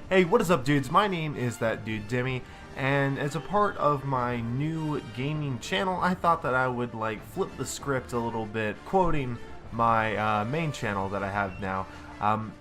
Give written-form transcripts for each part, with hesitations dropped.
Hey, what is up, dudes? My name is That Dude Demi, and as a part of my new gaming channel, I thought that I would flip the script a little bit, quoting my main channel that I have now.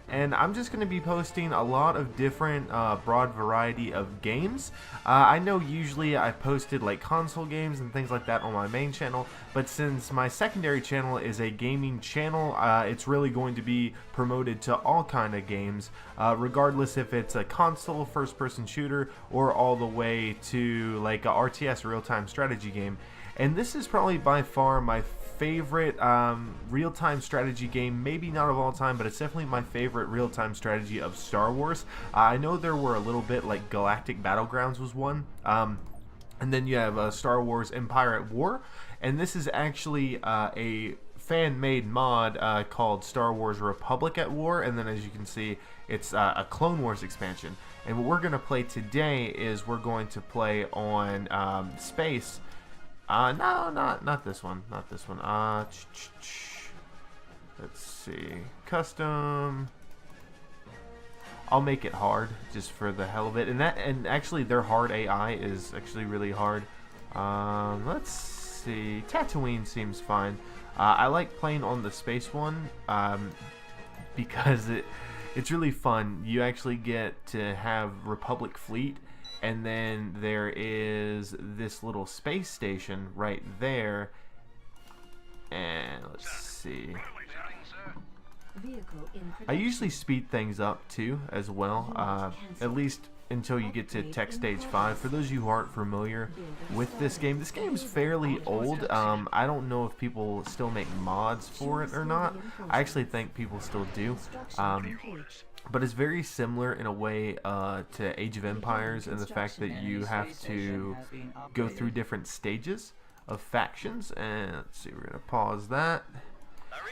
And I'm just going to be posting a lot of different broad variety of games. I know usually I posted like console games and things like that on my main channel, but since my secondary channel is a gaming channel, it's really going to be promoted to all kind of games, regardless if it's a console first-person shooter or all the way to like a RTS real-time strategy game. And this is probably by far my favorite real-time strategy game, maybe not of all time, but it's definitely my favorite real-time strategy of Star Wars. I know there were a little bit, like Galactic Battlegrounds was one, and then you have Star Wars Empire at War, and this is actually a fan-made mod called Star Wars Republic at War, and then as you can see, it's a Clone Wars expansion. And what we're going to play today is we're going to play on space. No, not this one. Not this one. Let's see. Custom. I'll make it hard just for the hell of it. And actually their hard AI is actually really hard. Let's see. Tatooine seems fine. I like playing on the space one because it's really fun. You actually get to have Republic fleet. And then there is this little space station right there. And let's see. I usually speed things up too as well, at least until you get to Tech Stage 5. For those of you who aren't familiar with this game's fairly old. I don't know if people still make mods for it or not. I actually think people still do. But it's very similar in a way to Age of Empires, and the fact that you have to go through different stages of factions. And let's see, we're gonna pause that.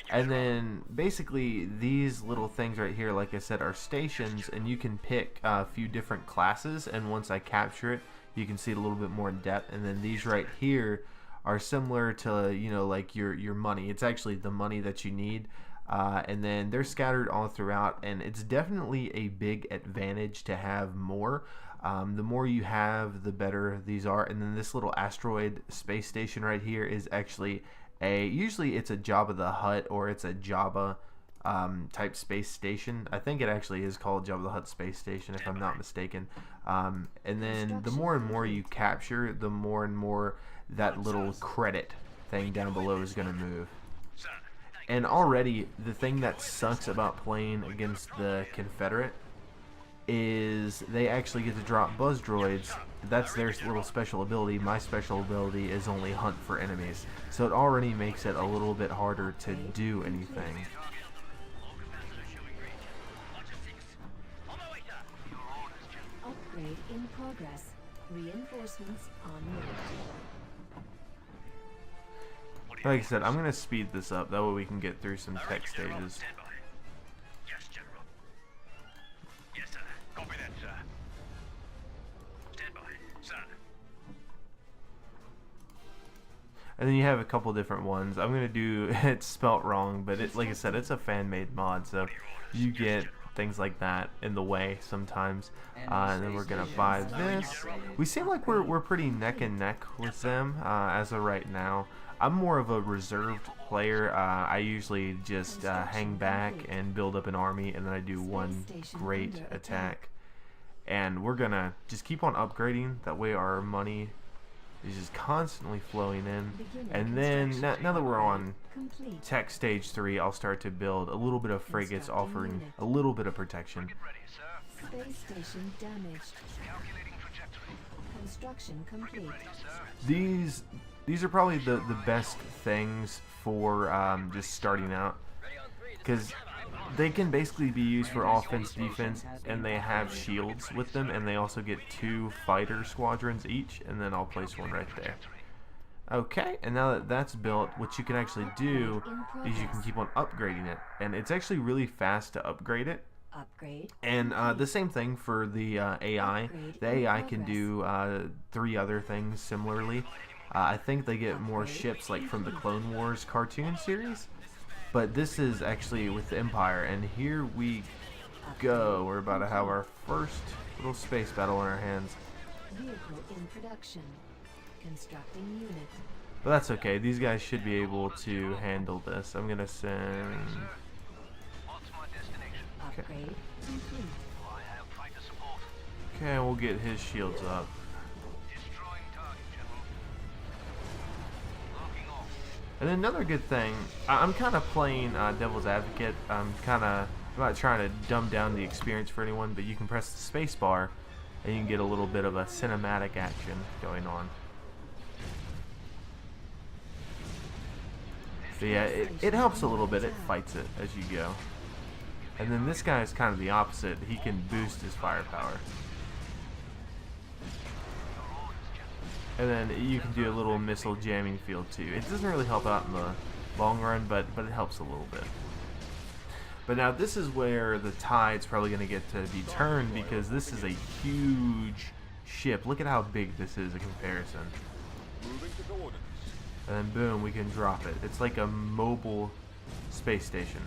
And then basically these little things right here, like I said, are stations, and you can pick a few different classes, and once I capture it you can see it a little bit more in depth. And then these right here are similar to, you know, like your money. It's actually the money that you need. And then they're scattered all throughout, and it's definitely a big advantage to have more. The more you have, the better these are. And then this little asteroid space station right here is actually usually it's a Jabba the Hutt, or it's a Jabba type space station. I think it actually is called Jabba the Hutt space station if I'm not mistaken. And then the more and more you capture, the more and more that little credit thing down below is going to move. And already, the thing that sucks about playing against the Confederate is they actually get to drop buzz droids. That's their little special ability. My special ability is only hunt for enemies. So it already makes it a little bit harder to do anything. Upgrade in progress. Reinforcements en route. Like I said, I'm going to speed this up. That way we can get through some tech stages. Yes, General. Yes, sir. Copy that, sir. Stand by, sir. And then you have a couple different ones. I'm going to do, it's spelt wrong, but like I said, it's a fan-made mod, so you get things like that in the way sometimes. And then we're going to buy this. We seem like we're pretty neck and neck with them as of right now. I'm more of a reserved player. I usually just hang back and build up an army, and then I do one great attack. And we're gonna just keep on upgrading. That way our money is just constantly flowing in. And then now that we're on Tech Stage 3, I'll start to build a little bit of frigates, offering a little bit of protection. Space station damaged. Construction complete. These are probably the best things for just starting out, because they can basically be used for offense, defense, and they have shields with them, and they also get 2 fighter squadrons each, and then I'll place one right there. Okay, and now that that's built, what you can actually do is you can keep on upgrading it, and it's actually really fast to upgrade it. And the same thing for the AI. The AI can do 3 other things similarly. I think they get more ships like from the Clone Wars cartoon series, but this is actually with the Empire, and here we go. We're about to have our first little space battle in our hands. Vehicle in production. Constructing unit. But that's okay. These guys should be able to handle this. I'm gonna send. What's my destination? Upgrade complete. I have fighter support. Okay, we'll get his shields up. Destroying target, General. Locking off. And another good thing, I'm kind of playing devil's advocate. I'm not trying to dumb down the experience for anyone, but you can press the space bar and you can get a little bit of a cinematic action going on. So yeah, it helps a little bit. It fights it as you go. And then this guy is kind of the opposite. He can boost his firepower. And then you can do a little missile jamming field too. It doesn't really help out in the long run, but it helps a little bit. But now this is where the tide's probably going to get to be turned, because this is a huge ship. Look at how big this is in comparison. And then boom, we can drop it. It's like a mobile space station.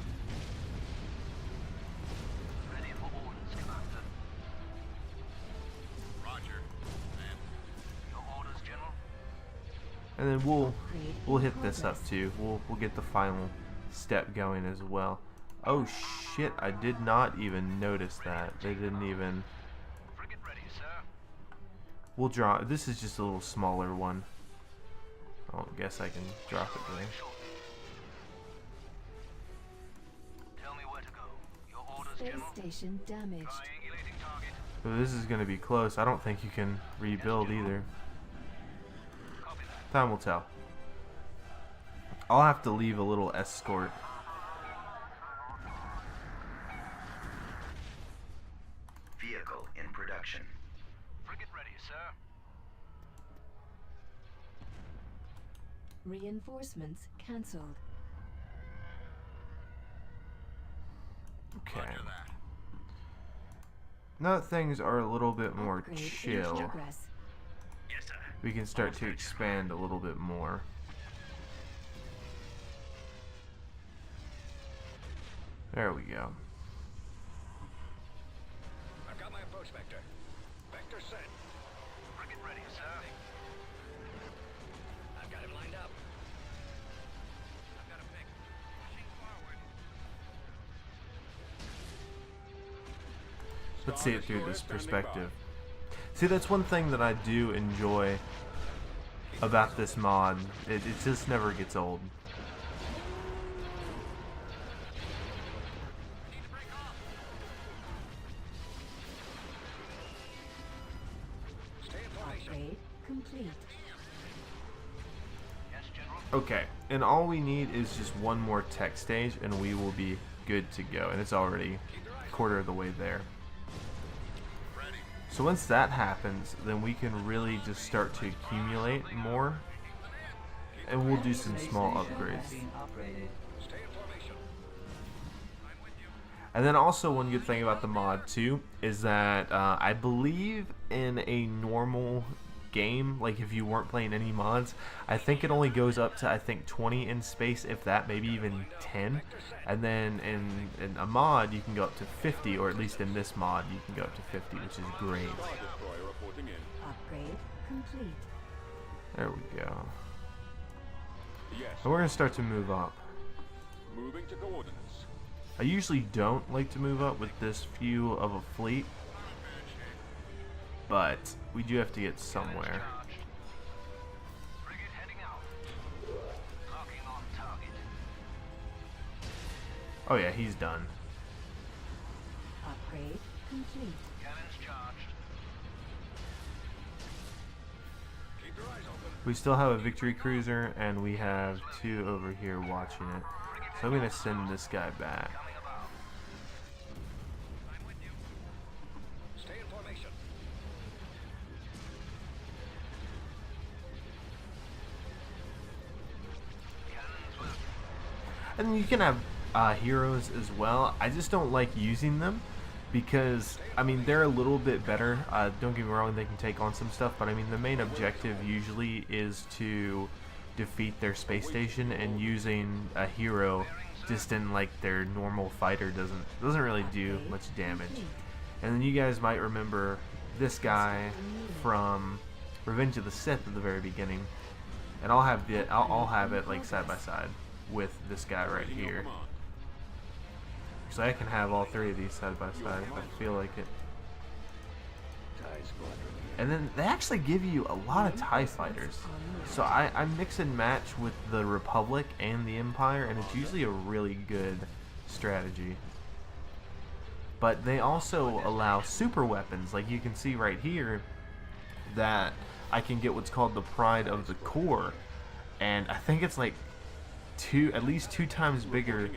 Ready for orders, Commander. Roger. Your orders, General. And then we'll hit this up too. We'll get the final step going as well. Oh shit, I did not even notice that. They didn't even. Frigate ready, sir. We'll draw. This is just a little smaller one. I guess I can drop it there. Tell me where to go. Your orders, Space General. station damaged. Triangulating target. So this is going to be close. I don't think you can rebuild either. Copy that. Time will tell. I'll have to leave a little escort. Vehicle in production. Frigate ready, sir. Reinforcements cancelled. Okay. Roger that. Now that things are a little bit more Upgrade in chill, progress. Yes, sir. we can start to expand a little bit more. There we go. I've got my approach vector. Vector set. Frigate ready, sir. I've got him lined up. I've got a pick. Pushing forward. Let's see it through this perspective. See, that's one thing that I do enjoy about this mod. It just never gets old. Need to break off. Stay in formation. Upgrade complete. Yes, General. Okay, and all we need is just one more tech stage and we will be good to go. And it's already a quarter of the way there. Ready. So once that happens, then we can really just start to accumulate more. And we'll do some small upgrades. Stay in formation. I'm with you. And then also one good thing about the mod too is that I believe in a normal game, like if you weren't playing any mods, I think it only goes up to 20 in space, if that, maybe even 10. And then in a mod you can go up to 50, or at least in this mod you can go up to 50, which is great. Upgrade complete. There we go. Yes. And we're gonna start to move up. Moving to coordinates. I usually don't like to move up with this few of a fleet, but we do have to get somewhere. Charged. Frigate heading out. Locking on target. Oh yeah, he's done. Upgrade complete. Cannons charged. Keep your eyes open. We still have a victory cruiser, and we have two over here watching it. So I'm gonna send this guy back. Coming about. I'm with you. Stay in formation. Cannons will. And you can have heroes as well. I just don't like using them because, I mean, they're a little bit better. Don't get me wrong, they can take on some stuff, but I mean, the main objective usually is to defeat their space station, and using a hero just in like their normal fighter doesn't really do much damage. And then you guys might remember this guy from Revenge of the Sith at the very beginning, and I'll have it like side by side with this guy right here. So I can have all three of these side by side if I feel like it. And then they actually give you a lot of TIE fighters. So I mix and match with the Republic and the Empire, and it's usually a really good strategy. But they also allow super weapons, like you can see right here, that I can get what's called the Pride of the Core, and I think it's like at least two times bigger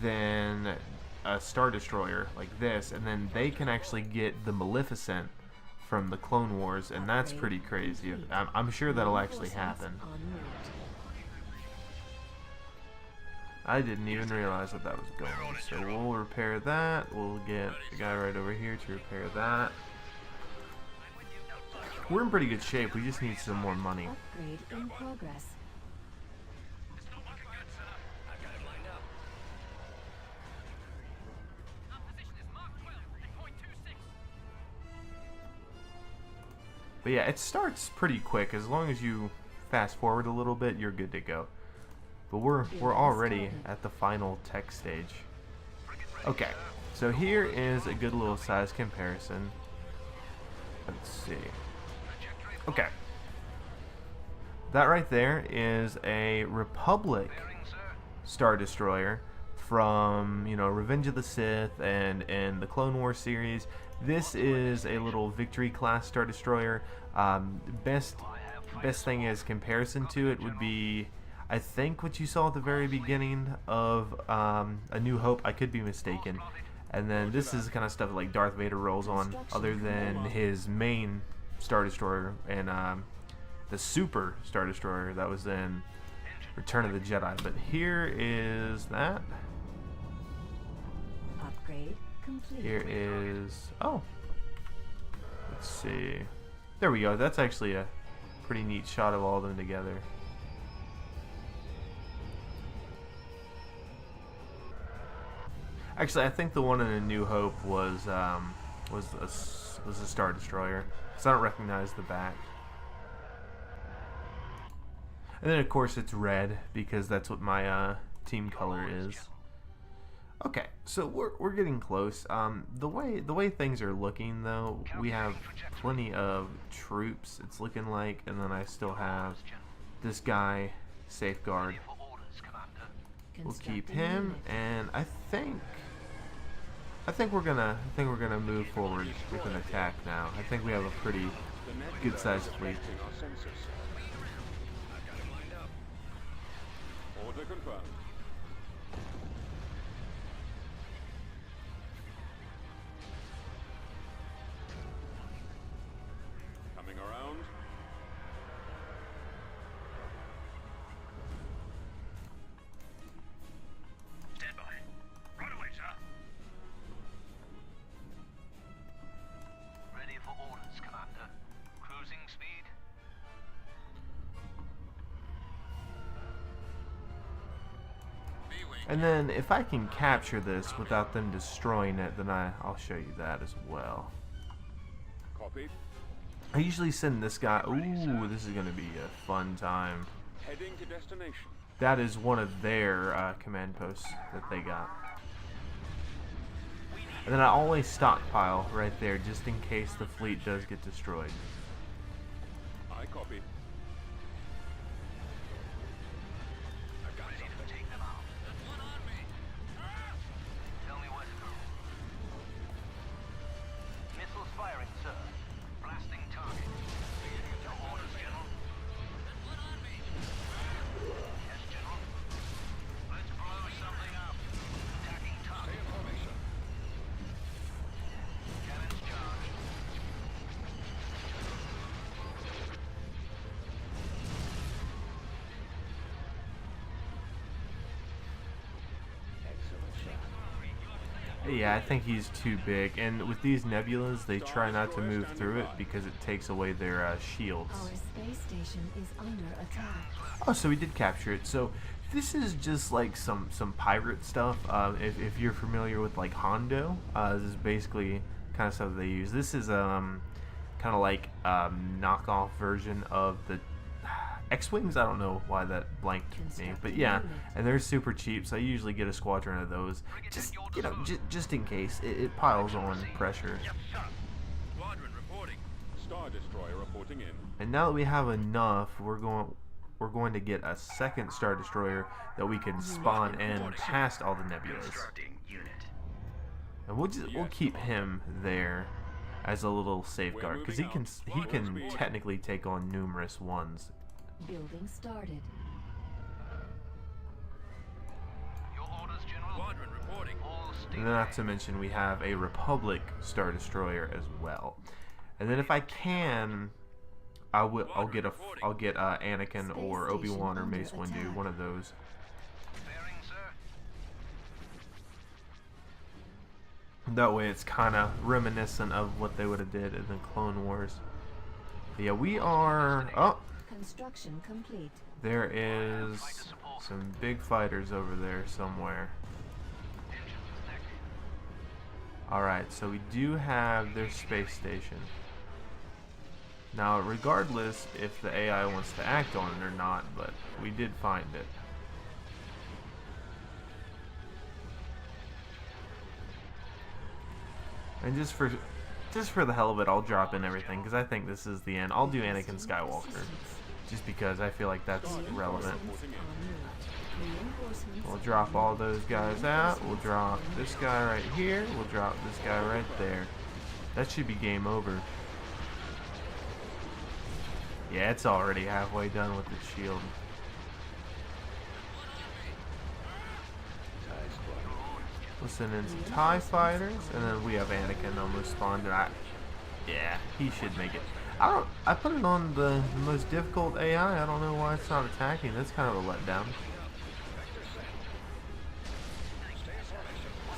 than a Star Destroyer like this, and then they can actually get the Maleficent from the Clone Wars, and that's pretty crazy. I'm sure that'll actually happen. I didn't even realize that was going. So we'll repair that. We'll get the guy right over here to repair that. We're in pretty good shape. We just need some more money. Upgrade in progress. It's not looking good, sir. I've got it lined up. Our position is Mark 12 at point 26. But yeah, it starts pretty quick. As long as you fast forward a little bit, you're good to go. But we're already at the final tech stage. Okay, so here is a good little size comparison. Let's see. Okay. That right there is a Republic Star Destroyer from, you know, Revenge of the Sith and the Clone Wars series. This is a little Victory class Star Destroyer. Best thing is comparison to it would be, I think, what you saw at the very beginning of A New Hope. I could be mistaken. And then this is the kind of stuff like Darth Vader rolls on, other than his main Star Destroyer and the Super Star Destroyer that was in Return of the Jedi. But here is that. Upgrade complete. Here is, oh, let's see. There we go. That's actually a pretty neat shot of all of them together. Actually, I think the one in A New Hope was a Star Destroyer, so I don't recognize the back. And then of course it's red because that's what my team color is. Okay, so we're getting close. The way things are looking though, we have plenty of troops. It's looking like, and then I still have this guy Safeguard. We'll keep him, and I think we're gonna move forward with an attack now. I think we have a pretty good sized fleet. Order confirmed. Coming around. Stand by. Right away, sir. Ready for orders, Commander. Cruising speed. And then if I can capture this without them destroying it, then I'll show you that as well. Copy. I usually send this guy. Ooh, this is gonna be a fun time. Heading to destination. That is one of their command posts that they got. And then I always stockpile right there just in case the fleet does get destroyed. I copy. I've got something to take them out. Tell me where to go. Missiles firing, sir. Blasting target. Your orders, General. Yes, General. Let's blow something up. Attacking target. Cannons charged. Yeah, I think he's too big. And with these nebulas, they try not to move through it because it takes away their shields. Our space station is under attack. Oh, so we did capture it. So this is just like some pirate stuff. If you're familiar with like Hondo, this is basically kind of stuff they use. This is kind of like knockoff version of the X-Wings. I don't know why that blanked me, but yeah, and they're super cheap, so I usually get a squadron of those, just just in case it piles on pressure. Squadron reporting. Star Destroyer reporting in. And now that we have enough, we're going to get a second Star Destroyer that we can spawn in past all the nebulas, and we'll keep him there as a little safeguard because he can technically take on numerous ones. Building started. Your orders, General. Squadron reporting. All And then not to mention we have a Republic Star Destroyer as well. And then if I can, I'll get Anakin or Obi-Wan or Mace Windu, one of those. bearing, sir. That way it's kind of reminiscent of what they would have did in the Clone Wars. But yeah, we are... Oh! Construction complete. There is some big fighters over there somewhere. Alright, so we do have their space station. Now, regardless if the AI wants to act on it or not, but we did find it. And just for the hell of it, I'll drop in everything, because I think this is the end. I'll do Anakin Skywalker, just because I feel like that's relevant. We'll drop all those guys out. We'll drop this guy right here. We'll drop this guy right there. That should be game over. Yeah, it's already halfway done with the shield. We'll send in some TIE fighters, and then we have Anakin almost spawned. Yeah, he should make it. I put it on the most difficult AI. I don't know why it's not attacking. That's kind of a letdown.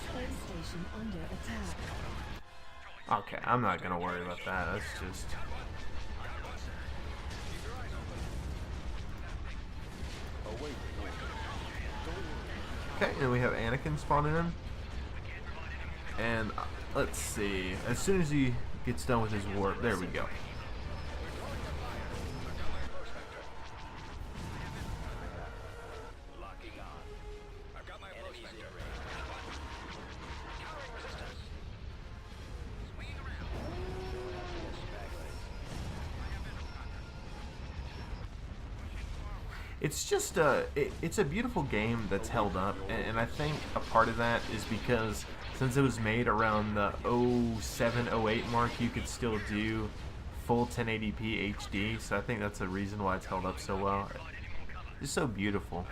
Space station under attack. Okay, I'm not gonna worry about that. That's just... Okay, and we have Anakin spawning in. And let's see. As soon as he gets done with his warp, there we go. It's just it's a beautiful game that's held up, and I think a part of that is because since it was made around the 07, 08 mark, you could still do full 1080p HD, so I think that's the reason why it's held up so well. It's so beautiful.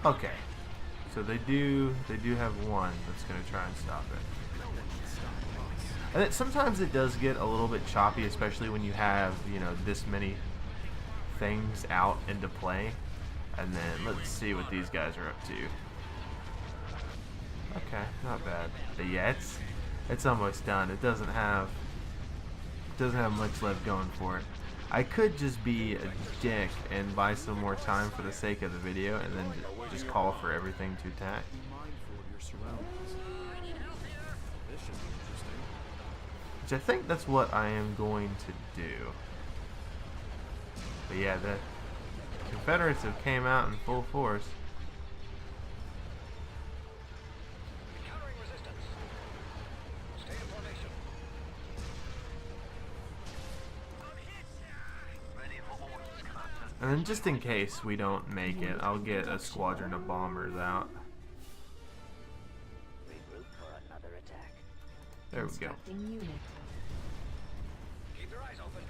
Okay, so they do have one that's gonna try and stop it. And sometimes it does get a little bit choppy, especially when you have, you know, this many things out into play. And then let's see what these guys are up to. Okay, not bad. But yeah, it's almost done. It doesn't have much left going for it. I could just be a dick and buy some more time for the sake of the video, and then just call for everything to attack. Which I think that's what I am going to do. But yeah, the Confederates have came out in full force. Encountering resistance. Stay in formation. Ready for orders, Commander. And then just in case we don't make it, I'll get a squadron of bombers out. Regroup for another attack. There we go. Constructing unit. Keep your eyes open.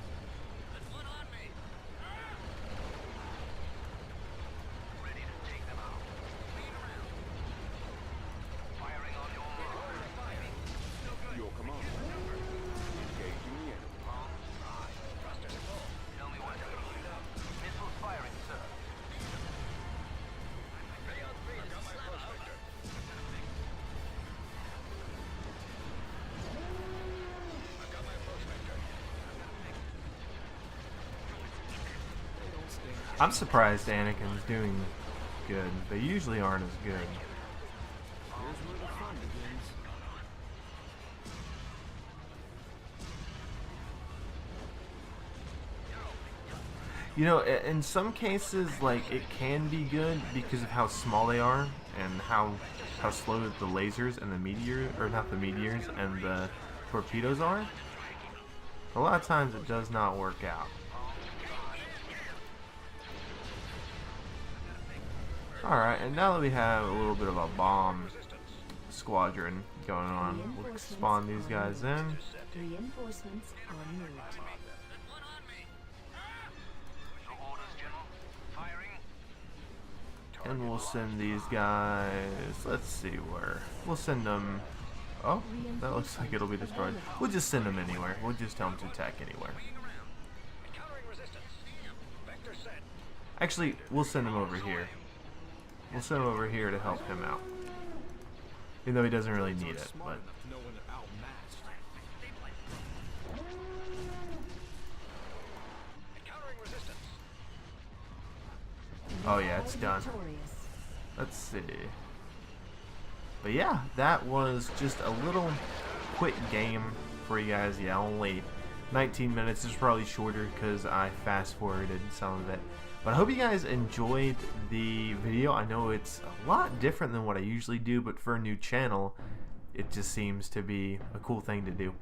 There's one on me. Ready to take them out. Firing on your mark. Your command. Engaging the enemy. Thrusters full. Tell me when to load up. Missiles firing, sir. I'm surprised Anakin's doing good. They usually aren't as good. Here's where the fun begins. You know, in some cases, like, it can be good because of how small they are and how slow the lasers and the meteor, or not the meteors, and the torpedoes are. A lot of times it does not work out. Alright, and now that we have a little bit of a bomb squadron going on, we'll spawn these guys in. Reinforcements en route. Orders, General. Firing. And we'll send these guys, let's see where. We'll send them, oh, that looks like it'll be destroyed. We'll just send them anywhere. We'll just tell them to attack anywhere. Encountering resistance. Vector set. Actually, we'll send him over here. We'll send him over here to help him out. Even though he doesn't really need it, but... To know when they're outmatched. Encountering resistance. Oh yeah, it's done. Victorious. Let's see. But yeah, that was just a little quick game for you guys. Yeah, only 19 minutes. It's probably shorter because I fast forwarded some of it. But I hope you guys enjoyed the video. I know it's a lot different than what I usually do, but for a new channel, it just seems to be a cool thing to do.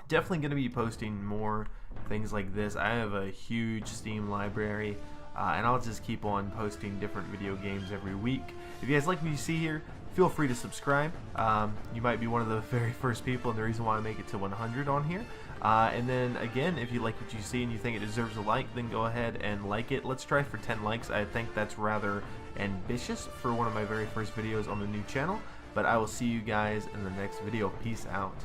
Definitely going to be posting more things like this. I have a huge Steam library, and I'll just keep on posting different video games every week. If you guys like what you see here, feel free to subscribe. You might be one of the very first people, and the reason why I make it to 100 on here. And then again, if you like what you see and you think it deserves a like, then go ahead and like it. Let's try for 10 likes. I think that's rather ambitious for one of my very first videos on the new channel. But I will see you guys in the next video. Peace out.